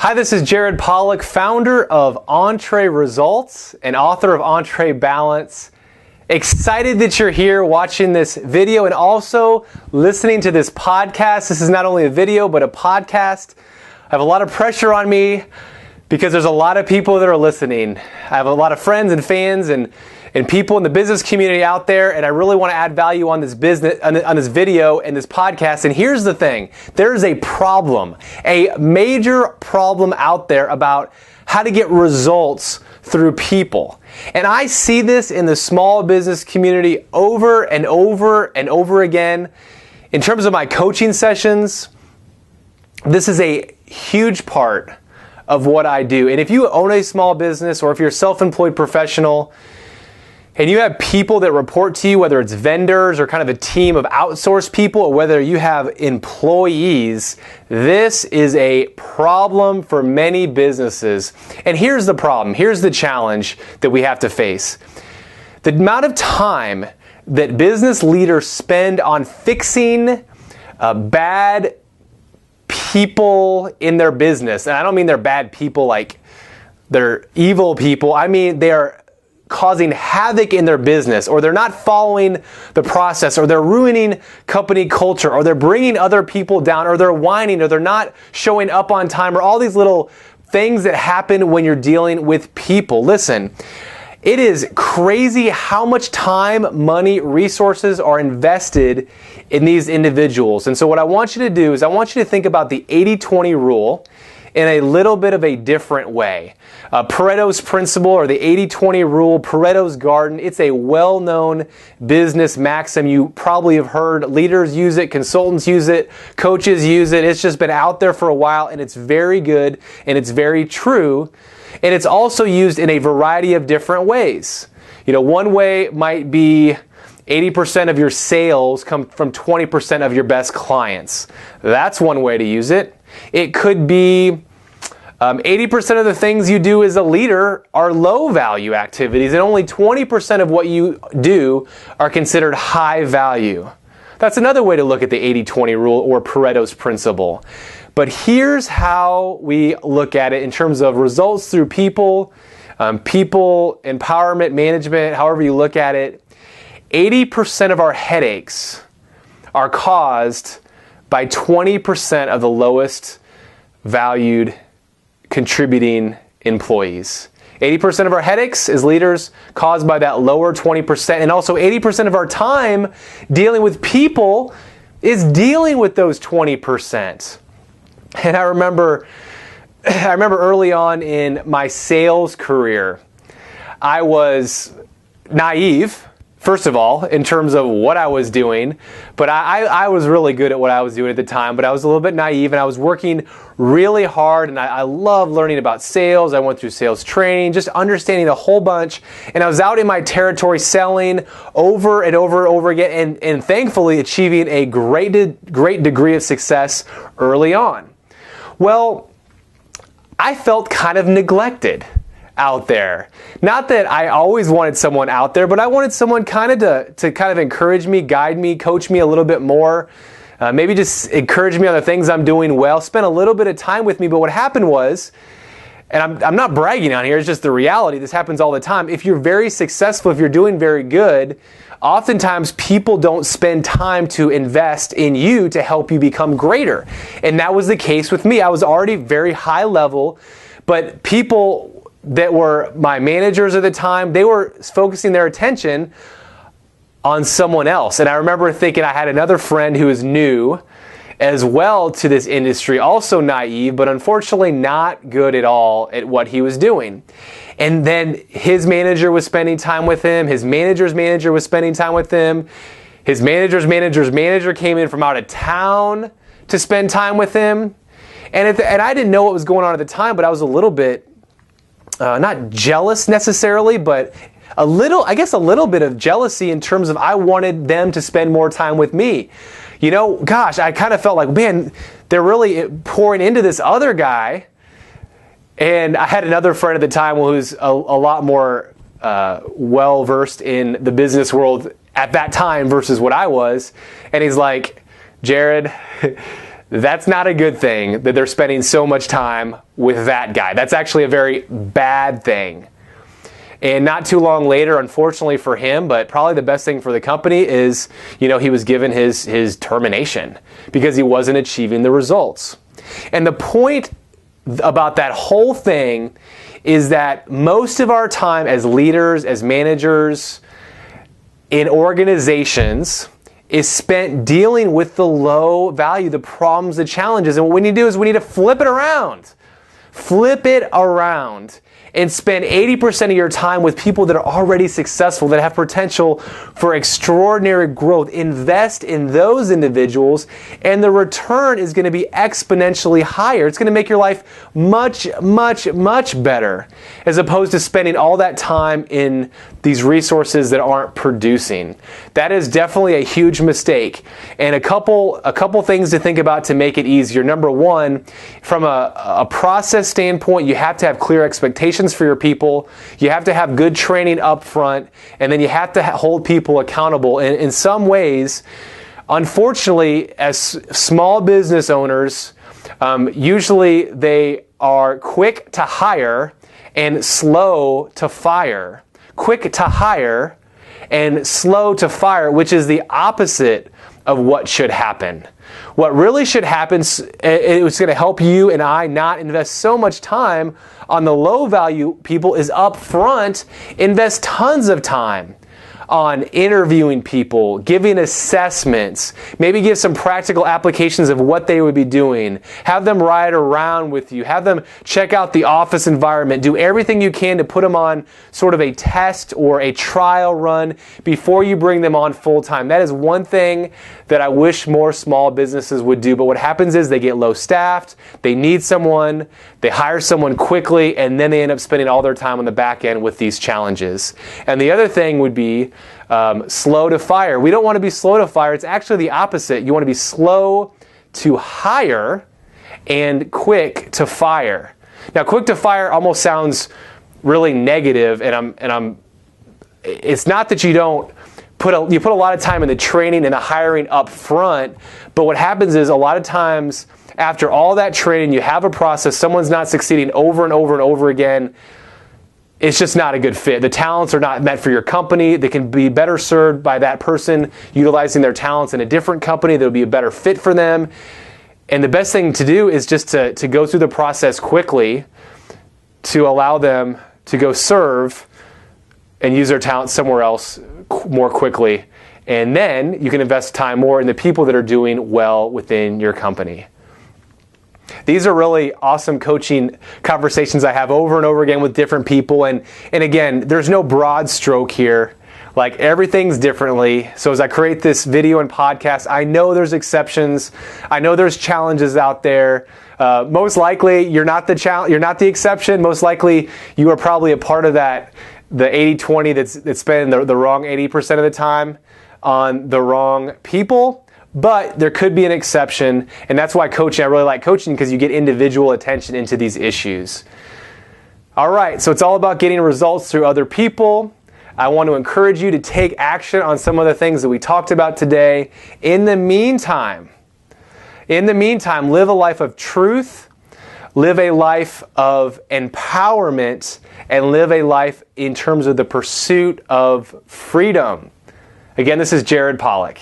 Hi, this is Jared Pollock, founder of Entree Results and author of Entree Balance. Excited that you're here watching this video and also listening to this podcast. This is not only a video, but a podcast. I have a lot of pressure on me because there's a lot of people that are listening. I have a lot of friends and fans and people in the business community out there, and I really want to add value on this video and this podcast. And here's the thing. There's a problem, a major problem out there about how to get results through people. And I see this in the small business community over and over and over again. In terms of my coaching sessions, this is a huge part of what I do. And if you own a small business or if you're a self-employed professional, and you have people that report to you, whether it's vendors or kind of a team of outsourced people, or whether you have employees, this is a problem for many businesses. And here's the problem. Here's the challenge that we have to face. The amount of time that business leaders spend on fixing bad people in their business, and I don't mean they're bad people like they're evil people. I mean they are causing havoc in their business, or they're not following the process, or they're ruining company culture, or they're bringing other people down, or they're whining, or they're not showing up on time, or all these little things that happen when you're dealing with people. Listen, it is crazy how much time, money, resources are invested in these individuals. And so what I want you to do is I want you to think about the 80-20 rule in a little bit of a different way. Pareto's principle, or the 80-20 rule, Pareto's garden, it's a well-known business maxim. You probably have heard leaders use it, consultants use it, coaches use it. It's just been out there for a while, and it's very good, and it's very true. And it's also used in a variety of different ways. You know, one way might be 80% of your sales come from 20% of your best clients. That's one way to use it. It could be 80% of the things you do as a leader are low value activities, and only 20% of what you do are considered high value. That's another way to look at the 80-20 rule, or Pareto's principle. But here's how we look at it in terms of results through people, people empowerment, management, however you look at it. 80% of our headaches are caused by 20% of the lowest valued contributing employees. 80% of our headaches as leaders caused by that lower 20%, and also 80% of our time dealing with people is dealing with those 20%. And I remember early on in my sales career, I was naive, first of all, in terms of what I was doing, but I was really good at what I was doing at the time, but I was a little bit naive, and I was working really hard, and I love learning about sales. I went through sales training, just understanding a whole bunch, and I was out in my territory selling over and over and over again, and thankfully achieving a great degree of success early on. Well, I felt kind of neglected out there. Not that I always wanted someone out there, but I wanted someone kind of to kind of encourage me, guide me, coach me a little bit more, maybe just encourage me on the things I'm doing well, spend a little bit of time with me. But what happened was, and I'm not bragging on here, it's just the reality, this happens all the time. If you're very successful, if you're doing very good, oftentimes people don't spend time to invest in you to help you become greater. And that was the case with me. I was already very high level, but people that were my managers at the time, they were focusing their attention on someone else. And I remember thinking I had another friend who was new as well to this industry, also naive, but unfortunately not good at all at what he was doing. And then his manager was spending time with him, his manager's manager was spending time with him, his manager's manager's manager came in from out of town to spend time with him. And I didn't know what was going on at the time, but I was a little bit not jealous necessarily, but a little bit of jealousy in terms of I wanted them to spend more time with me. You know, gosh, I kind of felt like, man, they're really pouring into this other guy. And I had another friend at the time who was a lot more well-versed in the business world at that time versus what I was. And he's like, Jared, That's not a good thing that they're spending so much time with that guy. That's actually a very bad thing. And not too long later, unfortunately for him, but probably the best thing for the company is, he was given his termination because he wasn't achieving the results. And the point about that whole thing is that most of our time as leaders, as managers in organizations is spent dealing with the low value, the problems, the challenges. And what we need to do is we need to flip it around. Flip it around and spend 80% of your time with people that are already successful, that have potential for extraordinary growth. Invest in those individuals, and the return is going to be exponentially higher. It's going to make your life much, much, much better, as opposed to spending all that time in these resources that aren't producing. That is definitely a huge mistake. And a couple things to think about to make it easier. Number one, from a process standpoint, you have to have clear expectations for your people. You have to have good training up front, and then you have to hold people accountable. And in some ways, unfortunately, as small business owners, usually they are quick to hire and slow to fire. Quick to hire and slow to fire, which is the opposite of what should happen. What really should happen, it's going to help you and I not invest so much time on the low value people, is up front, invest tons of time on interviewing people, giving assessments, maybe give some practical applications of what they would be doing, have them ride around with you, have them check out the office environment, do everything you can to put them on sort of a test or a trial run before you bring them on full time. That is one thing that I wish more small businesses would do, but what happens is they get low staffed, they need someone, they hire someone quickly, and then they end up spending all their time on the back end with these challenges. And the other thing would be slow to fire. We don't want to be slow to fire. It's actually the opposite. You want to be slow to hire and quick to fire. Now, quick to fire almost sounds really negative, and it's not that you don't you put a lot of time in the training and the hiring up front, but what happens is a lot of times after all that training, you have a process, someone's not succeeding over and over and over again. It's just not a good fit. The talents are not meant for your company. They can be better served by that person utilizing their talents in a different company that would be a better fit for them. And the best thing to do is just to go through the process quickly to allow them to go serve and use their talent somewhere else more quickly. And then you can invest time more in the people that are doing well within your company. These are really awesome coaching conversations I have over and over again with different people. And again, there's no broad stroke here. Like, everything's differently. So as I create this video and podcast, I know there's exceptions. I know there's challenges out there. Most likely, you're not the exception. Most likely, you are probably a part of that, the 80-20 that's spending the wrong 80% of the time on the wrong people. But there could be an exception, and that's why coaching, I really like coaching, because you get individual attention into these issues. All right, so it's all about getting results through other people. I want to encourage you to take action on some of the things that we talked about today. In the meantime, live a life of truth, live a life of empowerment, and live a life in terms of the pursuit of freedom. Again, this is Jared Pollock.